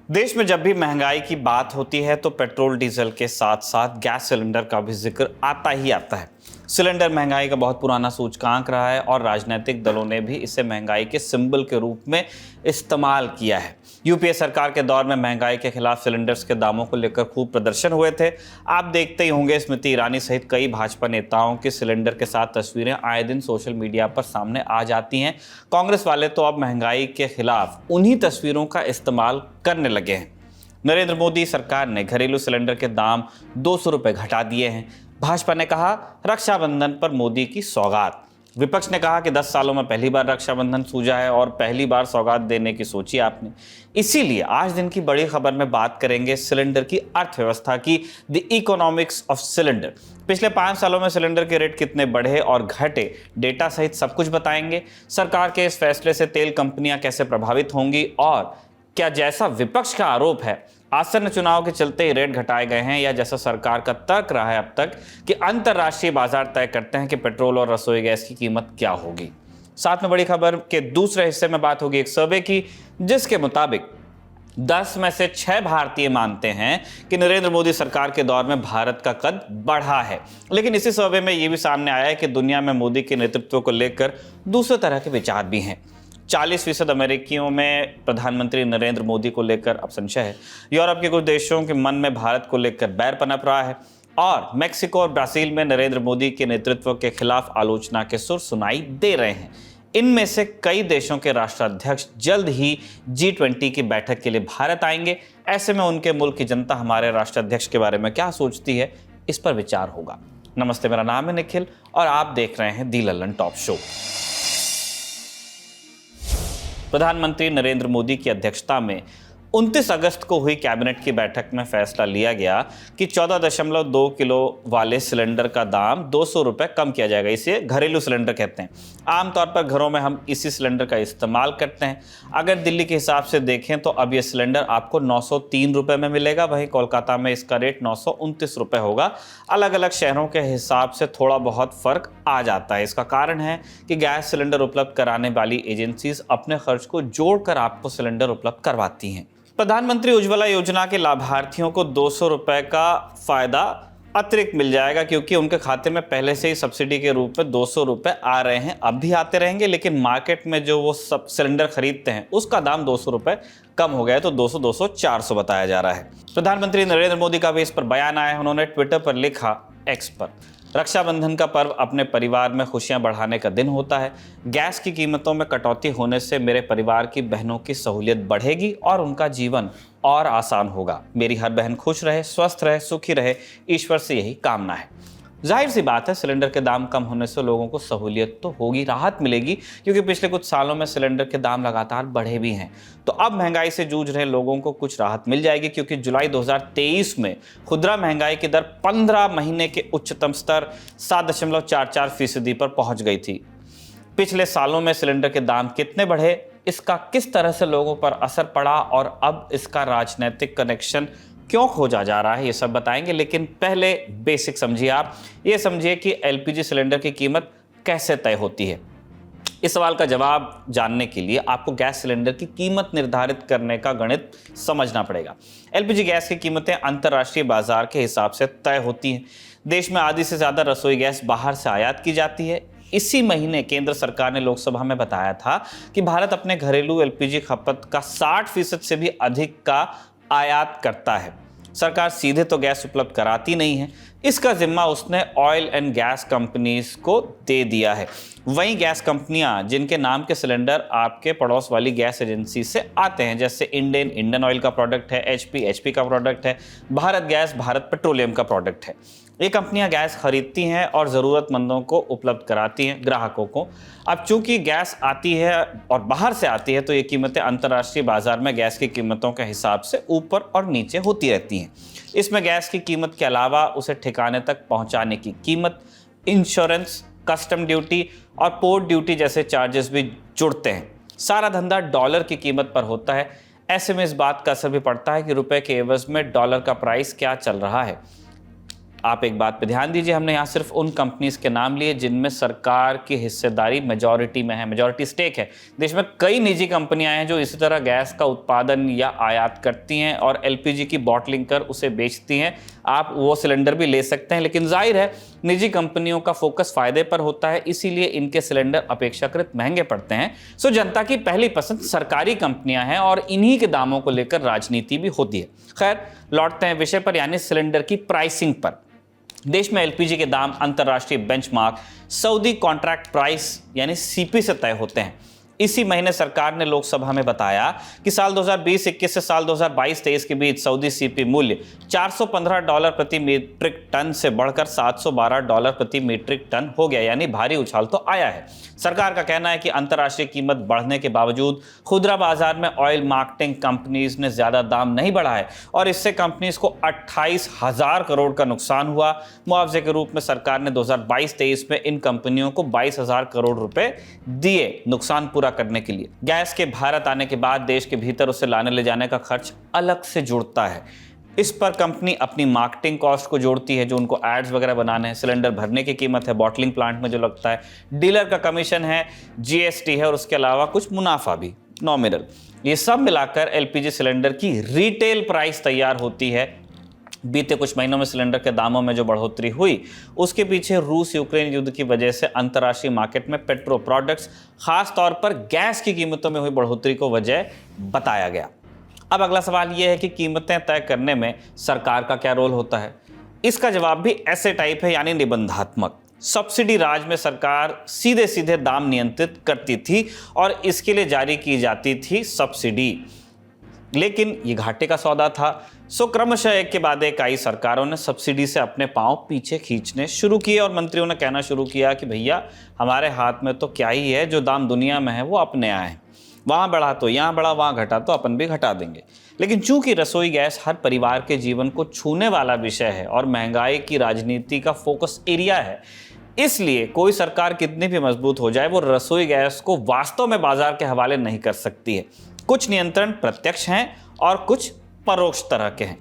देश में जब भी महंगाई की बात होती है तो पेट्रोल डीजल के साथ साथ गैस सिलेंडर का भी जिक्र आता ही आता है। सिलेंडर महंगाई का बहुत पुराना सूचकांक रहा है और राजनीतिक दलों ने भी इसे महंगाई के सिंबल के रूप में इस्तेमाल किया है। यूपीए सरकार के दौर में महंगाई के खिलाफ सिलेंडर्स के दामों को लेकर खूब प्रदर्शन हुए थे। आप देखते ही होंगे, स्मृति ईरानी सहित कई भाजपा नेताओं की सिलेंडर के साथ तस्वीरें आए दिन सोशल मीडिया पर सामने आ जाती हैं। कांग्रेस वाले तो अब महंगाई के खिलाफ उन्हीं तस्वीरों का इस्तेमाल करने लगे हैं। नरेंद्र मोदी सरकार ने घरेलू सिलेंडर के दाम 200 रुपये घटा दिए हैं। भाजपा ने कहा रक्षाबंधन पर मोदी की सौगात। विपक्ष ने कहा कि 10 सालों में पहली बार रक्षाबंधन सूझा है और पहली बार सौगात देने की सोची आपने। इसीलिए आज दिन की बड़ी खबर में बात करेंगे सिलेंडर की अर्थव्यवस्था की, द इकोनॉमिक्स ऑफ सिलेंडर। पिछले 5 सालों में सिलेंडर के रेट कितने बढ़े और घटे, डेटा सहित सब कुछ बताएंगे। सरकार के इस फैसले से तेल कंपनियां कैसे प्रभावित होंगी और क्या जैसा विपक्ष का आरोप है आसन्न चुनाव के चलते ही रेट घटाए गए हैं, या जैसा सरकार का तर्क रहा है अब तक कि अंतर्राष्ट्रीय बाजार तय करते हैं कि पेट्रोल और रसोई गैस की कीमत क्या होगी। साथ में बड़ी खबर के दूसरे हिस्से में बात होगी एक सर्वे की, जिसके मुताबिक 10 में से 6 भारतीय मानते हैं कि नरेंद्र मोदी सरकार के दौर में भारत का कद बढ़ा है। लेकिन इसी सर्वे में यह भी सामने आया है कि दुनिया में मोदी के नेतृत्व को लेकर दूसरे तरह के विचार भी हैं। 40% अमेरिकियों में प्रधानमंत्री नरेंद्र मोदी को लेकर अब संशय है। यूरोप के कुछ देशों के मन में भारत को लेकर बैर पनप रहा है और मेक्सिको और ब्राजील में नरेंद्र मोदी के नेतृत्व के खिलाफ आलोचना के सुर सुनाई दे रहे हैं। इनमें से कई देशों के राष्ट्राध्यक्ष जल्द ही G20 की बैठक के लिए भारत आएंगे। ऐसे में उनके मुल्क की जनता हमारे राष्ट्राध्यक्ष के बारे में क्या सोचती है, इस पर विचार होगा। नमस्ते, मेरा नाम है निखिल और आप देख रहे हैं दी लल्लन टॉप शो। प्रधानमंत्री नरेंद्र मोदी की अध्यक्षता में 29 अगस्त को हुई कैबिनेट की बैठक में फैसला लिया गया कि 14.2 किलो वाले सिलेंडर का दाम 200 रुपये कम किया जाएगा। इसे घरेलू सिलेंडर कहते हैं। आमतौर पर घरों में हम इसी सिलेंडर का इस्तेमाल करते हैं। अगर दिल्ली के हिसाब से देखें तो अब ये सिलेंडर आपको 903 रुपये में मिलेगा, वहीं कोलकाता में इसका रेट 929 रुपये होगा। अलग अलग शहरों के हिसाब से थोड़ा बहुत फ़र्क आ जाता है। इसका कारण है कि गैस सिलेंडर उपलब्ध कराने वाली एजेंसीज अपने खर्च को जोड़कर आपको सिलेंडर उपलब्ध करवाती हैं। प्रधानमंत्री उज्ज्वला योजना के लाभार्थियों को 200 रुपये का फायदा अतिरिक्त मिल जाएगा, क्योंकि उनके खाते में पहले से ही सब्सिडी के रूप में 200 रुपये आ रहे हैं, अब भी आते रहेंगे। लेकिन मार्केट में जो वो सब सिलेंडर खरीदते हैं उसका दाम 200 रुपये कम हो गया है, तो 200, 200, 400 बताया जा रहा है। प्रधानमंत्री नरेंद्र मोदी का भी इस पर बयान आया है। उन्होंने ट्विटर पर लिखा, एक्स पर, रक्षाबंधन का पर्व अपने परिवार में खुशियां बढ़ाने का दिन होता है। गैस की कीमतों में कटौती होने से मेरे परिवार की बहनों की सहूलियत बढ़ेगी और उनका जीवन और आसान होगा। मेरी हर बहन खुश रहे, स्वस्थ रहे, सुखी रहे, ईश्वर से यही कामना है। जाहिर सी बात है, सिलेंडर के दाम कम होने से लोगों को सहूलियत तो होगी, राहत मिलेगी, क्योंकि पिछले कुछ सालों में सिलेंडर के दाम लगातार बढ़े भी हैं। तो अब महंगाई से जूझ रहे लोगों को कुछ राहत मिल जाएगी, क्योंकि जुलाई 2023 में खुदरा महंगाई की दर 15 महीने के उच्चतम स्तर 7.44% पर पहुंच गई थी। पिछले सालों में सिलेंडर के दाम कितने बढ़े, इसका किस तरह से लोगों पर असर पड़ा और अब इसका राजनीतिक कनेक्शन क्यों खोजा जा रहा है, ये सब बताएंगे। लेकिन पहले बेसिक समझिए। आप ये समझिए कि एलपीजी सिलेंडर की कीमत कैसे तय होती है। इस सवाल का जवाब जानने के लिए आपको गैस सिलेंडर की कीमत निर्धारित करने का गणित समझना पड़ेगा। एलपीजी गैस की कीमतें अंतर्राष्ट्रीय बाजार के हिसाब से तय होती हैं। देश में आधी से ज़्यादा रसोई गैस बाहर से आयात की जाती है। इसी महीने केंद्र सरकार ने लोकसभा में बताया था कि भारत अपने घरेलू एलपीजी खपत का 60% से भी अधिक का आयात करता है। सरकार सीधे तो गैस उपलब्ध कराती नहीं है, इसका जिम्मा उसने ऑयल एंड गैस कंपनीज को दे दिया है। वहीं गैस कंपनियां जिनके नाम के सिलेंडर आपके पड़ोस वाली गैस एजेंसी से आते हैं, जैसे इंडियन ऑयल का प्रोडक्ट है, एचपी का प्रोडक्ट है, भारत गैस, भारत पेट्रोलियम का प्रोडक्ट है। ये कंपनियां गैस खरीदती हैं और ज़रूरतमंदों को उपलब्ध कराती हैं, ग्राहकों को। अब चूंकि गैस आती है और बाहर से आती है, तो ये कीमतें अंतर्राष्ट्रीय बाजार में गैस की कीमतों के हिसाब से ऊपर और नीचे होती रहती हैं। इसमें गैस की कीमत के अलावा उसे ठिकाने तक पहुंचाने की कीमत, इंश्योरेंस, कस्टम ड्यूटी और पोर्ट ड्यूटी जैसे चार्जेस भी जुड़ते हैं। सारा धंधा डॉलर की कीमत पर होता है। ऐसे में इस बात का असर भी पड़ता है कि रुपए के एवज में डॉलर का प्राइस क्या चल रहा है। आप एक बात पे ध्यान दीजिए, हमने यहाँ सिर्फ उन कंपनीज के नाम लिए जिनमें सरकार की हिस्सेदारी मेजॉरिटी में है, मेजॉरिटी स्टेक है। देश में कई निजी कंपनियां हैं जो इसी तरह गैस का उत्पादन या आयात करती हैं और एलपीजी की बॉटलिंग कर उसे बेचती हैं। आप वो सिलेंडर भी ले सकते हैं, लेकिन जाहिर है निजी कंपनियों का फोकस फायदे पर होता है, इसीलिए इनके सिलेंडर अपेक्षाकृत महंगे पड़ते हैं। सो जनता की पहली पसंद सरकारी कंपनियां हैं और इन्हीं के दामों को लेकर राजनीति भी होती है। खैर, लौटते हैं विषय पर, यानी सिलेंडर की प्राइसिंग पर। देश में एलपीजी के दाम अंतर्राष्ट्रीय बेंचमार्क सऊदी कॉन्ट्रैक्ट प्राइस यानी सीपी से तय होते हैं। इसी महीने सरकार ने लोकसभा में बताया कि साल 2020-21 से साल 2022-23 के बीच सऊदी सीपी मूल्य $415 प्रति मीट्रिक टन से बढ़कर $712 प्रति मीट्रिक टन हो गया, यानी भारी उछाल तो आया है। सरकार का कहना है कि अंतर्राष्ट्रीय कीमत बढ़ने के बावजूद खुदरा बाजार में ऑयल मार्केटिंग कंपनीज ने ज्यादा दाम नहीं बढ़ाए और इससे कंपनीज को 28,000 करोड़ का नुकसान हुआ। मुआवजे के रूप में सरकार ने 2022-23 में इन कंपनियों को 22,000 करोड़ रुपए दिए नुकसान पूरा करने के लिए। गैस के भारत आने के बाद देश के भीतर उसे लाने ले जाने का खर्च अलग से जुड़ता है। इस पर कंपनी अपनी मार्केटिंग कॉस्ट को जोड़ती है, जो उनको एड्स वगैरह बनाने हैं, सिलेंडर भरने की कीमत है, बॉटलिंग प्लांट में जो लगता है, डीलर का कमीशन है, जीएसटी है और उसके अलावा कुछ मुनाफा भी नॉमिनल। ये सब मिलाकर एलपीजी सिलेंडर की रिटेल प्राइस तैयार होती है। बीते कुछ महीनों में सिलेंडर के दामों में जो बढ़ोतरी हुई उसके पीछे रूस यूक्रेन युद्ध की वजह से अंतर्राष्ट्रीय मार्केट में पेट्रो प्रोडक्ट्स, खास तौर पर गैस की कीमतों में हुई बढ़ोतरी को वजह बताया गया। अब अगला सवाल यह है कि कीमतें तय करने में सरकार का क्या रोल होता है। इसका जवाब भी ऐसे टाइप है, यानी निबंधात्मक। सब्सिडी राज में सरकार सीधे सीधे दाम नियंत्रित करती थी और इसके लिए जारी की जाती थी सब्सिडी, लेकिन ये घाटे का सौदा था। सो क्रमशः एक के बाद एक आई सरकारों ने सब्सिडी से अपने पांव पीछे खींचने शुरू किए और मंत्रियों ने कहना शुरू किया कि भैया हमारे हाथ में तो क्या ही है, जो दाम दुनिया में है वो अपने यहाँ है, वहाँ बढ़ा तो यहाँ बढ़ा, वहाँ घटा तो अपन भी घटा देंगे। लेकिन चूंकि रसोई गैस हर परिवार के जीवन को छूने वाला विषय है और महंगाई की राजनीति का फोकस एरिया है, इसलिए कोई सरकार कितनी भी मजबूत हो जाए वो रसोई गैस को वास्तव में बाजार के हवाले नहीं कर सकती है। कुछ नियंत्रण प्रत्यक्ष हैं और कुछ परोक्ष तरह के हैं।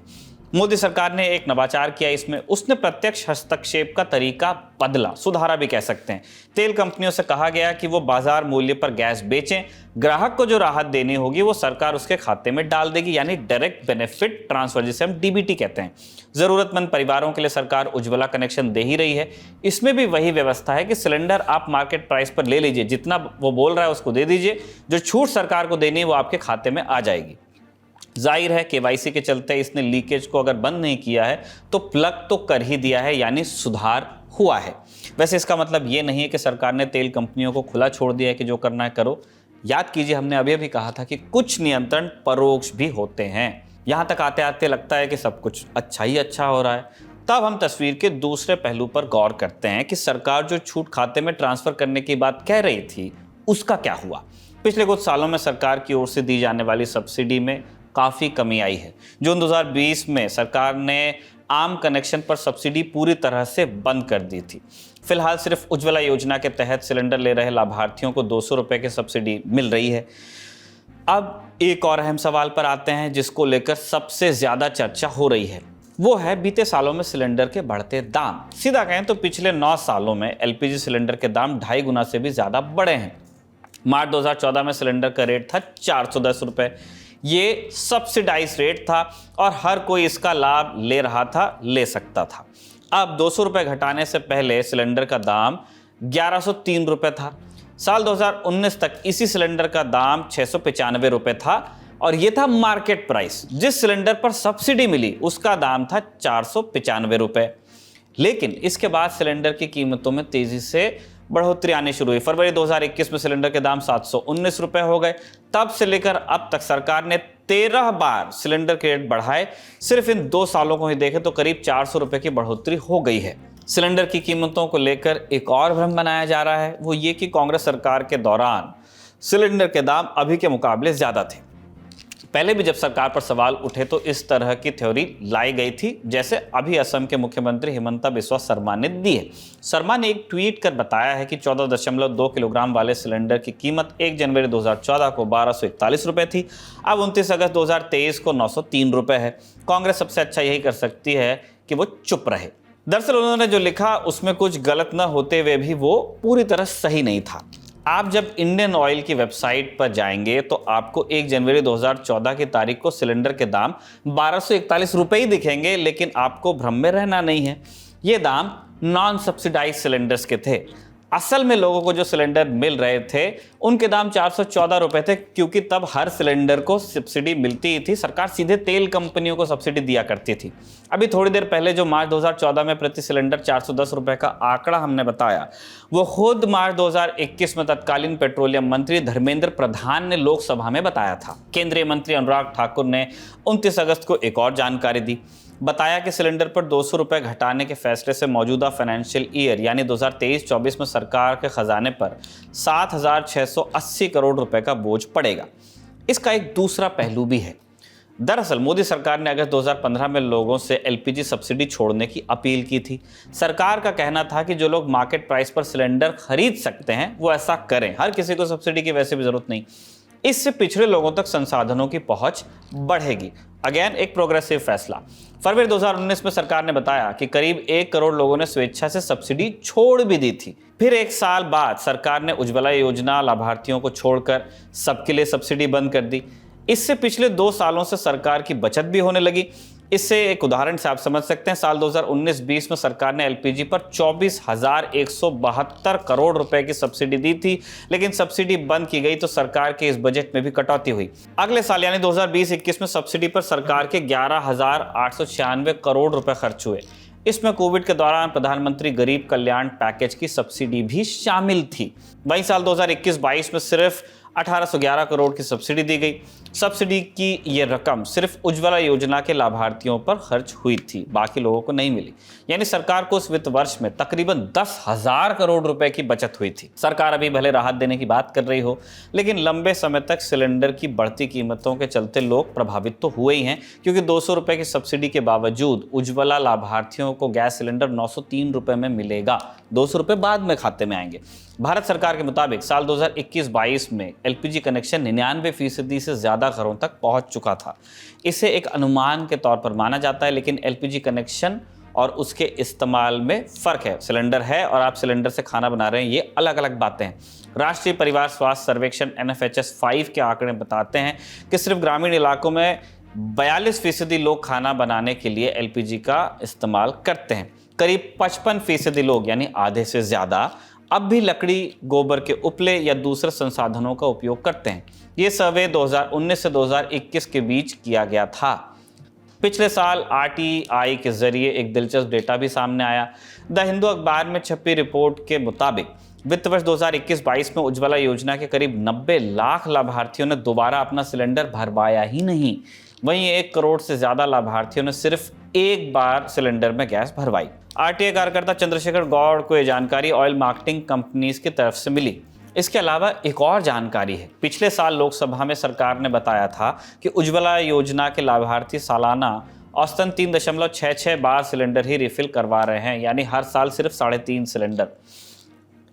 मोदी सरकार ने एक नवाचार किया इसमें, उसने प्रत्यक्ष हस्तक्षेप का तरीका बदला, सुधारा भी कह सकते हैं। तेल कंपनियों से कहा गया कि वो बाजार मूल्य पर गैस बेचें, ग्राहक को जो राहत देनी होगी वो सरकार उसके खाते में डाल देगी, यानी डायरेक्ट बेनिफिट ट्रांसफर, जिसे हम डीबीटी कहते हैं। जरूरतमंद परिवारों के लिए सरकार उज्ज्वला कनेक्शन दे ही रही है। इसमें भी वही व्यवस्था है कि सिलेंडर आप मार्केट प्राइस पर ले लीजिए, जितना वो बोल रहा है उसको दे दीजिए, जो छूट सरकार को देनी है वो आपके खाते में आ जाएगी। जाहिर है केवाईसी के चलते इसने लीकेज को अगर बंद नहीं किया है तो प्लग तो कर ही दिया है, यानी सुधार हुआ है। वैसे इसका मतलब ये नहीं है कि सरकार ने तेल कंपनियों को खुला छोड़ दिया है कि जो करना है करो। याद कीजिए, हमने अभी अभी कहा था कि कुछ नियंत्रण परोक्ष भी होते हैं। यहाँ तक आते आते लगता है कि सब कुछ अच्छा ही अच्छा हो रहा है। तब हम तस्वीर के दूसरे पहलू पर गौर करते हैं कि सरकार जो छूट खाते में ट्रांसफर करने की बात कह रही थी उसका क्या हुआ। पिछले कुछ सालों में सरकार की ओर से दी जाने वाली सब्सिडी में काफ़ी कमी आई है। जून 2020 में सरकार ने आम कनेक्शन पर सब्सिडी पूरी तरह से बंद कर दी थी। फिलहाल सिर्फ उज्ज्वला योजना के तहत सिलेंडर ले रहे लाभार्थियों को 200 रुपये की सब्सिडी मिल रही है। अब एक और अहम सवाल पर आते हैं जिसको लेकर सबसे ज़्यादा चर्चा हो रही है, वो है बीते सालों में सिलेंडर के बढ़ते दाम। सीधा कहें तो पिछले 9 सालों में एलपीजी सिलेंडर के दाम 2.5 गुना से भी ज़्यादा बढ़े हैं। मार्च 2014 में सिलेंडर का रेट था 410 रुपये। ये सब्सिडाइज रेट था और हर कोई इसका लाभ ले रहा था, ले सकता था। अब 200 रुपये घटाने से पहले सिलेंडर का दाम 1103 रुपये था। साल 2019 तक इसी सिलेंडर का दाम 695 रुपये था और ये था मार्केट प्राइस। जिस सिलेंडर पर सब्सिडी मिली उसका दाम था 495 रुपये। लेकिन इसके बाद सिलेंडर की कीमतों में तेजी से बढ़ोतरी आनी शुरू हुई। फरवरी 2021 में सिलेंडर के दाम 719 रुपये हो गए। तब से लेकर अब तक सरकार ने 13 बार सिलेंडर के रेट बढ़ाए। सिर्फ इन 2 सालों को ही देखें तो करीब 400 रुपये की बढ़ोतरी हो गई है। सिलेंडर की कीमतों को लेकर एक और भ्रम बनाया जा रहा है, वो ये कि कांग्रेस सरकार के दौरान सिलेंडर के दाम अभी के मुकाबले ज़्यादा थे। पहले भी जब सरकार पर सवाल उठे तो इस तरह की थ्योरी लाई गई थी, जैसे अभी असम के मुख्यमंत्री हिमंता बिस्वा शर्मा ने दी है। शर्मा ने एक ट्वीट कर बताया है कि 14.2 किलोग्राम वाले सिलेंडर की कीमत 1 जनवरी 2014 को 1241 रुपये थी। अब 29 अगस्त 2023 को 903 रुपये है। कांग्रेस सबसे अच्छा यही कर सकती है कि वो चुप रहे। दरअसल उन्होंने जो लिखा उसमें कुछ गलत न होते हुए भी वो पूरी तरह सही नहीं था। आप जब इंडियन ऑयल की वेबसाइट पर जाएंगे तो आपको 1 जनवरी 2014 की तारीख को सिलेंडर के दाम 1241 रुपए ही दिखेंगे, लेकिन आपको भ्रम में रहना नहीं है। ये दाम नॉन सब्सिडाइज सिलेंडर्स के थे। असल में लोगों को जो सिलेंडर मिल रहे थे उनके दाम 414 रुपए थे, क्योंकि तब हर सिलेंडर को सब्सिडी मिलती ही थी। सरकार सीधे तेल कंपनियों को सब्सिडी दिया करती थी। अभी थोड़ी देर पहले जो मार्च 2014 में प्रति सिलेंडर 410 रुपए का आंकड़ा हमने बताया, वो खुद मार्च 2021 में तत्कालीन पेट्रोलियम मंत्री धर्मेंद्र प्रधान ने लोकसभा में बताया था। केंद्रीय मंत्री अनुराग ठाकुर ने 29 अगस्त को एक और जानकारी दी। बताया कि सिलेंडर पर 200 रुपए घटाने के फैसले से मौजूदा फाइनेंशियल ईयर यानी 2023-24 में सरकार के खजाने पर 7,680 करोड़ रुपए का बोझ पड़ेगा। इसका एक दूसरा पहलू भी है। दरअसल मोदी सरकार ने अगस्त 2015 में लोगों से एलपीजी सब्सिडी छोड़ने की अपील की थी। सरकार का कहना था कि जो लोग मार्केट प्राइस पर सिलेंडर खरीद सकते हैं वो ऐसा करें, हर किसी को सब्सिडी की वैसे भी जरूरत नहीं। इससे पिछड़े लोगों तक संसाधनों की पहुंच बढ़ेगी। अगेन एक प्रोग्रेसिव फैसला। फरवरी 2019 में सरकार ने बताया कि करीब 1 करोड़ लोगों ने स्वेच्छा से सब्सिडी छोड़ भी दी थी। फिर 1 साल बाद सरकार ने उज्ज्वला योजना लाभार्थियों को छोड़कर सबके लिए सब्सिडी बंद कर दी। इससे पिछले 2 सालों से सरकार की बचत भी होने लगी। इससे एक उदाहरण से आप समझ सकते हैं, साल 2019-20 में सरकार ने एलपीजी पर 24,172 करोड़ रुपए की सब्सिडी दी थी, लेकिन सब्सिडी बंद की गई तो सरकार के इस बजट में भी कटौती हुई। अगले साल यानी 2020-21 में सब्सिडी पर सरकार के 11,896 करोड़ रुपए खर्च हुए। इसमें कोविड के दौरान प्रधानमंत्री गरीब कल्याण पैकेज की सब्सिडी भी शामिल थी। वहीं साल 2021-22 में सिर्फ 1811 करोड़ की सब्सिडी दी गई। सब्सिडी की ये रकम सिर्फ उज्ज्वला योजना के लाभार्थियों पर खर्च हुई थी, बाकी लोगों को नहीं मिली। यानी सरकार को इस वित्त वर्ष में तकरीबन 10,000 करोड़ रुपए की बचत हुई थी। सरकार अभी भले राहत देने की बात कर रही हो, लेकिन लंबे समय तक सिलेंडर की बढ़ती कीमतों के चलते लोग प्रभावित तो हुए ही हैं, क्योंकि 200 रुपए की सब्सिडी के बावजूद उज्ज्वला लाभार्थियों को गैस सिलेंडर 903 रुपए में मिलेगा। 200 रुपए बाद में खाते में आएंगे। भारत सरकार के मुताबिक साल 2021-22 में एलपीजी कनेक्शन 99% से ज़्यादा घरों तक पहुंच चुका था। इसे एक अनुमान के तौर पर माना जाता है, लेकिन एलपीजी कनेक्शन और उसके इस्तेमाल में फ़र्क है। सिलेंडर है और आप सिलेंडर से खाना बना रहे हैं, ये अलग अलग बातें हैं। राष्ट्रीय परिवार स्वास्थ्य सर्वेक्षण NFHS 5 के आंकड़े बताते हैं कि सिर्फ ग्रामीण इलाकों में 42% लोग खाना बनाने के लिए एलपीजी का इस्तेमाल करते हैं। करीब 55% लोग यानी आधे से ज़्यादा अब भी लकड़ी, गोबर के उपले या दूसरे संसाधनों का उपयोग करते हैं। ये सर्वे 2019 से 2021 के बीच किया गया था। पिछले साल RTI के जरिए एक दिलचस्प डेटा भी सामने आया। द हिंदू अखबार में छपी रिपोर्ट के मुताबिक वित्त वर्ष 2021-22 में उज्ज्वला योजना के करीब 90 लाख लाभार्थियों ने दोबारा अपना सिलेंडर भरवाया ही नहीं। वहीं 1 करोड़ से ज्यादा लाभार्थियों ने सिर्फ एक बार सिलेंडर में गैस भरवाई। RTI कार्यकर्ता चंद्रशेखर गौड़ को यह जानकारी ऑयल मार्केटिंग कंपनीज की तरफ से मिली। इसके अलावा एक और जानकारी है। पिछले साल लोकसभा में सरकार ने बताया था कि उज्ज्वला योजना के लाभार्थी सालाना औसतन 3.66 बार सिलेंडर ही रिफिल करवा रहे हैं, यानी हर साल सिर्फ 3.5 सिलेंडर।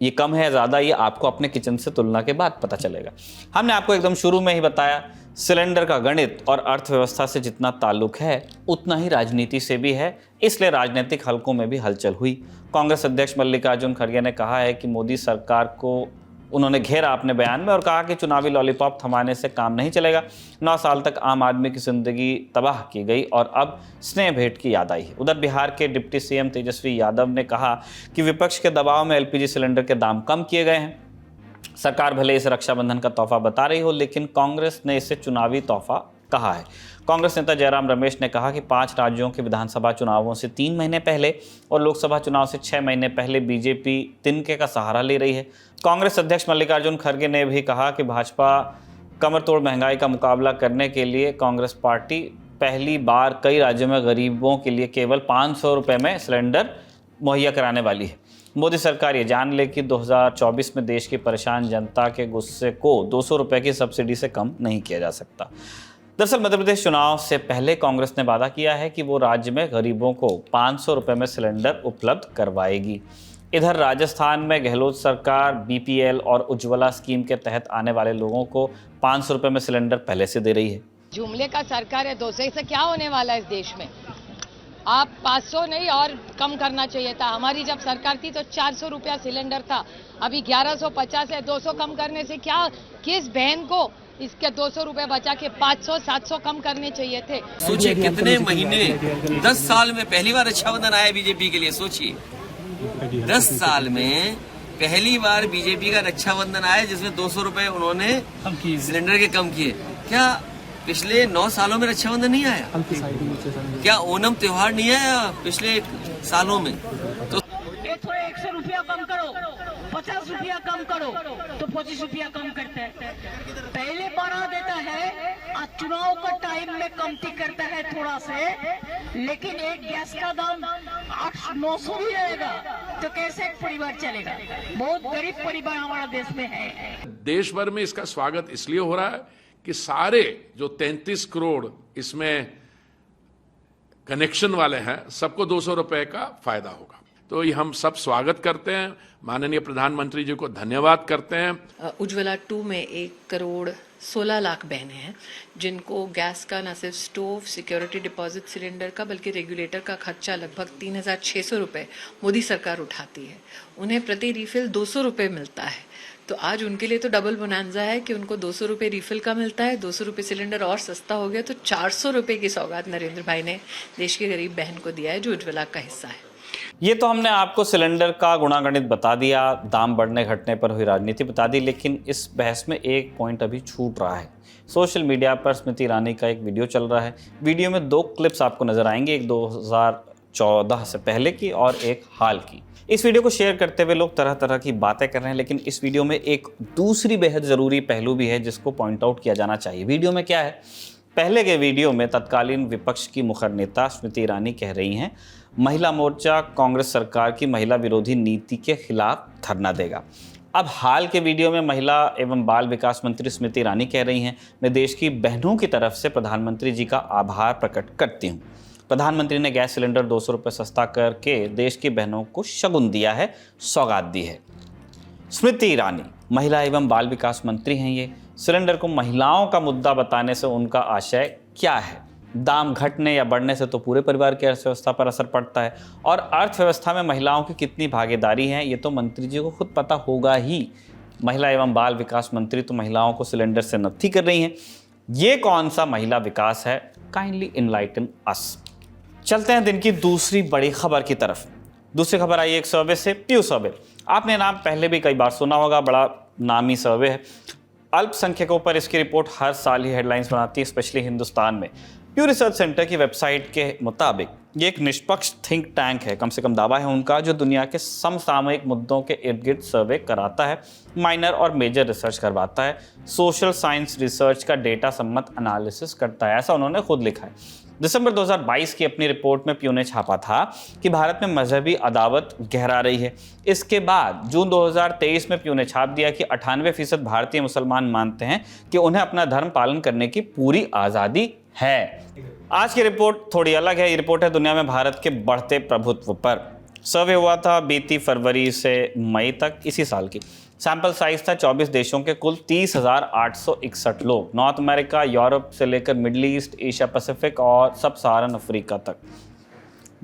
ये कम है ज़्यादा, ये आपको अपने किचन से तुलना के बाद पता चलेगा। हमने आपको एकदम शुरू में ही बताया, सिलेंडर का गणित और अर्थव्यवस्था से जितना ताल्लुक है उतना ही राजनीति से भी है, इसलिए राजनीतिक हलकों में भी हलचल हुई। कांग्रेस अध्यक्ष मल्लिकार्जुन खड़गे ने कहा है कि मोदी सरकार को उन्होंने घेरा अपने बयान में और कहा कि चुनावी लॉलीपॉप थमाने से काम नहीं चलेगा। 9 साल तक आम आदमी की जिंदगी तबाह की गई और अब स्नेह भेंट की याद आई है। उधर बिहार के डिप्टी CM तेजस्वी यादव ने कहा कि विपक्ष के दबाव में LPG सिलेंडर के दाम कम किए गए हैं। सरकार भले इसे रक्षाबंधन का तोहफा बता रही हो, लेकिन कांग्रेस ने इसे चुनावी तोहफा कहा है। कांग्रेस नेता जयराम रमेश ने कहा कि 5 राज्यों के विधानसभा चुनावों से 3 महीने पहले और लोकसभा चुनाव से 6 महीने पहले बीजेपी तिनके का सहारा ले रही है। कांग्रेस अध्यक्ष मल्लिकार्जुन खड़गे ने भी कहा कि भाजपा कमरतोड़ महंगाई का मुकाबला करने के लिए कांग्रेस पार्टी पहली बार कई राज्यों में गरीबों के लिए केवल 500 रुपये में सिलेंडर मुहैया कराने वाली है। मोदी सरकार ये जान ले कि 2024 में देश की परेशान जनता के गुस्से को 200 रुपये की सब्सिडी से कम नहीं किया जा सकता। दरअसल मध्य प्रदेश चुनाव से पहले कांग्रेस ने वादा किया है कि वो राज्य में गरीबों को 500 रुपये में सिलेंडर उपलब्ध करवाएगी। इधर राजस्थान में गहलोत सरकार BPL और उज्ज्वला स्कीम के तहत आने वाले लोगों को 500 रुपये में सिलेंडर पहले से दे रही है। जुमले का सरकार है, 200 से क्या होने वाला है इस देश में? आप 500 नहीं और कम करना चाहिए था। हमारी जब सरकार थी तो 400 रुपया सिलेंडर था, अभी 1150 है। 200 कम करने से क्या, किस बहन को इसके 200 रुपए बचा के 500 700 कम करने चाहिए थे। सोचिए कितने महीने, 10 साल में पहली बार रक्षाबंधन आया बीजेपी के लिए। सोचिए 10 साल में पहली बार बीजेपी का रक्षाबंधन आया जिसमें 200 रुपए उन्होंने सिलेंडर के कम किए। क्या पिछले 9 सालों में रक्षाबंधन नहीं आया? क्या ओणम त्योहार नहीं आया पिछले सालों में? तो थोड़ा 100 रुपया कम करो, 50 रुपया कम करो, तो 25 रुपया कम करते हैं। पहले बढ़ा देता है और चुनाव का टाइम में कमती करता है थोड़ा से, लेकिन एक गैस का दाम 800-900 भी रहेगा तो कैसे एक परिवार चलेगा? बहुत गरीब परिवार हमारा देश में है। देश भर में इसका स्वागत इसलिए हो रहा है कि सारे जो 33 करोड़ इसमें कनेक्शन वाले हैं, सबको 200 रुपए का फायदा होगा। तो ये हम सब स्वागत करते हैं, माननीय प्रधानमंत्री जी को धन्यवाद करते हैं। उज्ज्वला 2 में 1 करोड़ 16 लाख बहनें हैं जिनको गैस का न सिर्फ स्टोव, सिक्योरिटी डिपॉजिट सिलेंडर का बल्कि रेगुलेटर का खर्चा लगभग 3600 रुपये मोदी सरकार उठाती है। उन्हें प्रति रिफिल 200 रुपये मिलता है। तो आज उनके लिए तो डबल बोनांजा है कि उनको 200 रुपये रिफिल का मिलता है, 200 रुपये सिलेंडर और सस्ता हो गया। तो 400 रुपये की सौगात नरेंद्र भाई ने देश की गरीब बहन को दिया है जो उज्ज्वला का हिस्सा है। ये तो हमने आपको सिलेंडर का गुणागणित बता दिया, दाम बढ़ने घटने पर हुई राजनीति बता दी, लेकिन इस बहस में एक पॉइंट अभी छूट रहा है। सोशल मीडिया पर स्मृति ईरानी का एक वीडियो चल रहा है। वीडियो में 2 क्लिप्स आपको नजर आएंगे, एक 2014 से पहले की और एक हाल की। इस वीडियो को शेयर करते हुए लोग तरह तरह की बातें कर रहे हैं, लेकिन इस वीडियो में एक दूसरी बेहद ज़रूरी पहलू भी है जिसको पॉइंट आउट किया जाना चाहिए। वीडियो में क्या है? पहले के वीडियो में तत्कालीन विपक्ष की मुखर नेता स्मृति ईरानी कह रही हैं, महिला मोर्चा कांग्रेस सरकार की महिला विरोधी नीति के खिलाफ धरना देगा। अब हाल के वीडियो में महिला एवं बाल विकास मंत्री स्मृति ईरानी कह रही हैं, मैं देश की बहनों की तरफ से प्रधानमंत्री जी का आभार प्रकट करती हूँ। प्रधानमंत्री ने गैस सिलेंडर 200 रुपये सस्ता करके देश की बहनों को शगुन दिया है, सौगात दी है। स्मृति ईरानी महिला एवं बाल विकास मंत्री हैं। ये सिलेंडर को महिलाओं का मुद्दा बताने से उनका आशय क्या है? दाम घटने या बढ़ने से तो पूरे परिवार की अर्थव्यवस्था पर असर पड़ता है, और अर्थव्यवस्था में महिलाओं की कितनी भागीदारी है ये तो मंत्री जी को खुद पता होगा ही। महिला एवं बाल विकास मंत्री तो महिलाओं को सिलेंडर से नत्थी कर रही हैं। ये कौन सा महिला विकास है? काइंडली इनलाइटन अस। चलते हैं दिन की दूसरी बड़ी खबर की तरफ। दूसरी खबर आई एक सर्वे से, प्यू सर्वे। आपने नाम पहले भी कई बार सुना होगा, बड़ा नामी सर्वे है। अल्पसंख्यकों पर इसकी रिपोर्ट हर साल ही हेडलाइंस बनाती है, स्पेशली हिंदुस्तान में। प्यू रिसर्च सेंटर की वेबसाइट के मुताबिक ये एक निष्पक्ष थिंक टैंक है, कम से कम दावा है उनका, जो दुनिया के समसामयिक मुद्दों के इर्द गिर्द सर्वे कराता है, माइनर और मेजर रिसर्च करवाता है, सोशल साइंस रिसर्च का डेटा सम्मत एनालिसिस करता है, ऐसा उन्होंने खुद लिखा है। दिसंबर 2022 की अपनी रिपोर्ट में प्यू ने छापा था कि भारत में मजहबी अदावत गहरा रही है। इसके बाद जून 2023 में प्यू ने छाप दिया कि 98% भारतीय मुसलमान मानते हैं कि उन्हें अपना धर्म पालन करने की पूरी आज़ादी है। आज की रिपोर्ट थोड़ी अलग है। ये रिपोर्ट है दुनिया में भारत के बढ़ते प्रभुत्व पर। सर्वे हुआ था बीती फरवरी से मई तक इसी साल की। सैंपल साइज था 24 देशों के कुल 30,861 लोग, नॉर्थ अमेरिका, यूरोप से लेकर मिडिल ईस्ट, एशिया पैसिफिक और सब सहारन अफ्रीका तक।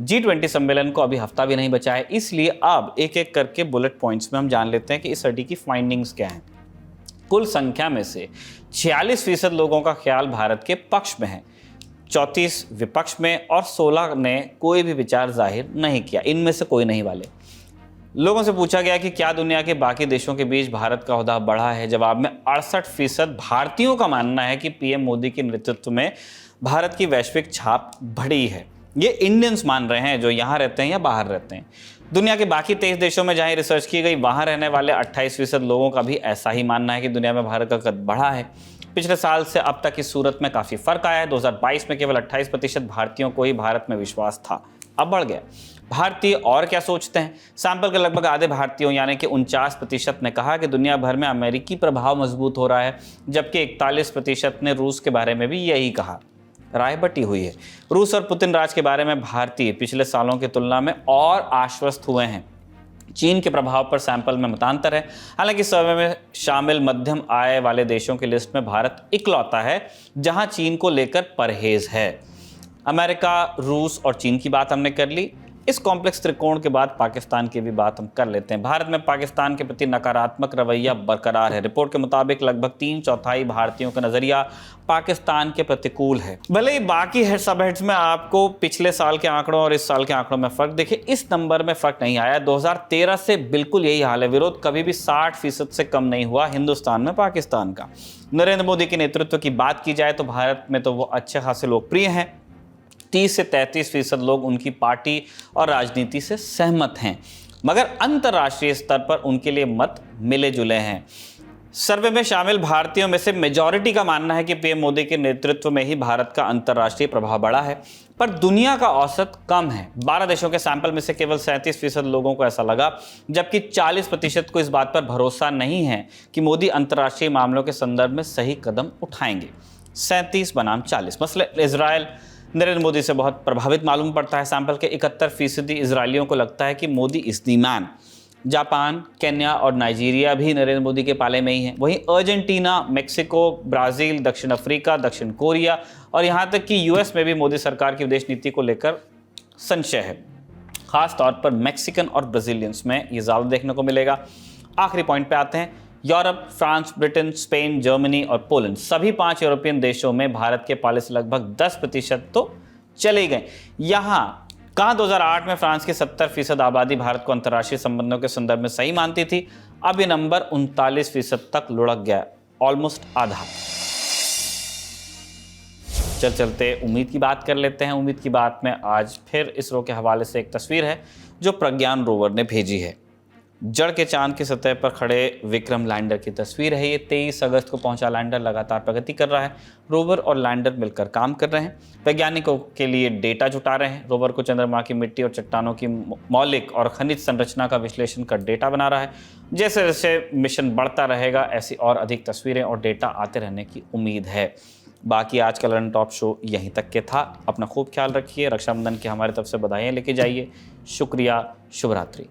G20 सम्मेलन को अभी हफ्ता भी नहीं बचा है, इसलिए अब एक एक करके बुलेट पॉइंट्स में हम जान लेते हैं कि इस स्टडी की फाइंडिंग्स क्या हैं। कुल संख्या में से 46% लोगों का ख्याल भारत के पक्ष में है, 34 विपक्ष में और 16 ने कोई भी विचार जाहिर नहीं किया। इनमें से कोई नहीं वाले लोगों से पूछा गया कि क्या दुनिया के बाकी देशों के बीच भारत का ओहदा बढ़ा है। जवाब में 68% भारतीयों का मानना है कि पीएम मोदी के नेतृत्व में भारत की वैश्विक छाप बढ़ी है। ये इंडियंस मान रहे हैं जो यहाँ रहते हैं या बाहर रहते हैं। दुनिया के बाकी 23 देशों में जहाँ रिसर्च की गई वहाँ रहने वाले 28% लोगों का भी ऐसा ही मानना है कि दुनिया में भारत का कद बढ़ा है। पिछले साल से अब तक इस सूरत में काफ़ी फर्क आया है। 2022 में केवल 28% भारतीयों को ही भारत में विश्वास था, अब बढ़ गया। भारतीय और क्या सोचते हैं? सैंपल के लगभग आधे भारतीयों यानी कि 49% ने कहा कि दुनिया भर में अमेरिकी प्रभाव मजबूत हो रहा है, जबकि 41% ने रूस के बारे में भी यही कहा। राय बटी हुई है। रूस और पुतिन राज के बारे में भारतीय पिछले सालों की तुलना में और आश्वस्त हुए हैं। चीन के प्रभाव पर सैंपल में मतांतर है। हालांकि सर्वे में शामिल मध्यम आय वाले देशों की लिस्ट में भारत इकलौता है जहां चीन को लेकर परहेज है। अमेरिका, रूस और चीन की बात हमने कर ली। इस कॉम्प्लेक्स त्रिकोण के बाद पाकिस्तान की भी बात हम कर लेते हैं। भारत में पाकिस्तान के प्रति नकारात्मक रवैया बरकरार है। रिपोर्ट के मुताबिक लगभग 3/4 भारतीयों का नजरिया पाकिस्तान के प्रतिकूल है। भले ही बाकी सब हेड्स में आपको पिछले साल के आंकड़ों और इस साल के आंकड़ों में फर्क दिखे, इस नंबर में फर्क नहीं आया। 2013 से बिल्कुल यही हाल है। विरोध कभी भी 60% से कम नहीं हुआ हिंदुस्तान में पाकिस्तान का। नरेंद्र मोदी के नेतृत्व की बात की जाए तो भारत में तो वो अच्छे खासे लोकप्रिय हैं। 30 से 33% लोग उनकी पार्टी और राजनीति से सहमत हैं, मगर अंतर्राष्ट्रीय स्तर पर उनके लिए मत मिले जुले हैं। सर्वे में शामिल भारतीयों में से मेजॉरिटी का मानना है कि पीएम मोदी के नेतृत्व में ही भारत का अंतर्राष्ट्रीय प्रभाव बढ़ा है, पर दुनिया का औसत कम है। 12 देशों के सैंपल में से केवल 37% लोगों को ऐसा लगा, जबकि 40% को इस बात पर भरोसा नहीं है कि मोदी अंतर्राष्ट्रीय मामलों के संदर्भ में सही कदम उठाएंगे। 37 बनाम 40। मसलन इजरायल नरेंद्र मोदी से बहुत प्रभावित मालूम पड़ता है। सैंपल के 71% इजरायलियों को लगता है कि Modi is the man. Japan, Kenya और नाइजीरिया भी नरेंद्र मोदी के पाले में ही हैं। वहीं अर्जेंटीना, मेक्सिको, ब्राज़ील, दक्षिण अफ्रीका, दक्षिण कोरिया और यहाँ तक कि यूएस में भी मोदी सरकार की विदेश नीति को लेकर संशय है। खास तौर पर मैक्सिकन और ब्राज़ीलियंस में ये ज़्यादा देखने को मिलेगा। आखिरी पॉइंट पे आते हैं। Europe, France, Britain, Spain, Germany और पोलैंड, सभी 5 यूरोपियन देशों में भारत के पाले से लगभग 10% तो चले गए। यहाँ कहाँ 2008 में फ्रांस की 70% आबादी भारत को अंतर्राष्ट्रीय संबंधों के संदर्भ में सही मानती थी, अब ये नंबर 39% तक लुढ़क गया, ऑलमोस्ट आधा। चलते उम्मीद की बात कर लेते हैं। उम्मीद की बात में आज फिर इसरो के हवाले से एक तस्वीर है जो प्रज्ञान रोवर ने भेजी है। जड़ के चांद की सतह पर खड़े विक्रम लैंडर की तस्वीर है। ये 23 अगस्त को पहुंचा लैंडर लगातार प्रगति कर रहा है। रोवर और लैंडर मिलकर काम कर रहे हैं, वैज्ञानिकों के लिए डेटा जुटा रहे हैं। रोवर को चंद्रमा की मिट्टी और चट्टानों की मौलिक और खनिज संरचना का विश्लेषण कर डेटा बना रहा है। जैसे जैसे मिशन बढ़ता रहेगा, ऐसी और अधिक तस्वीरें और डेटा आते रहने की उम्मीद है। बाकी आज का लर्न टॉप शो यहीं तक के था। अपना खूब ख्याल रखिए। रक्षाबंधन की हमारी तरफ से बधाइयाँ लेके जाइए। शुक्रिया। शुभ रात्रि।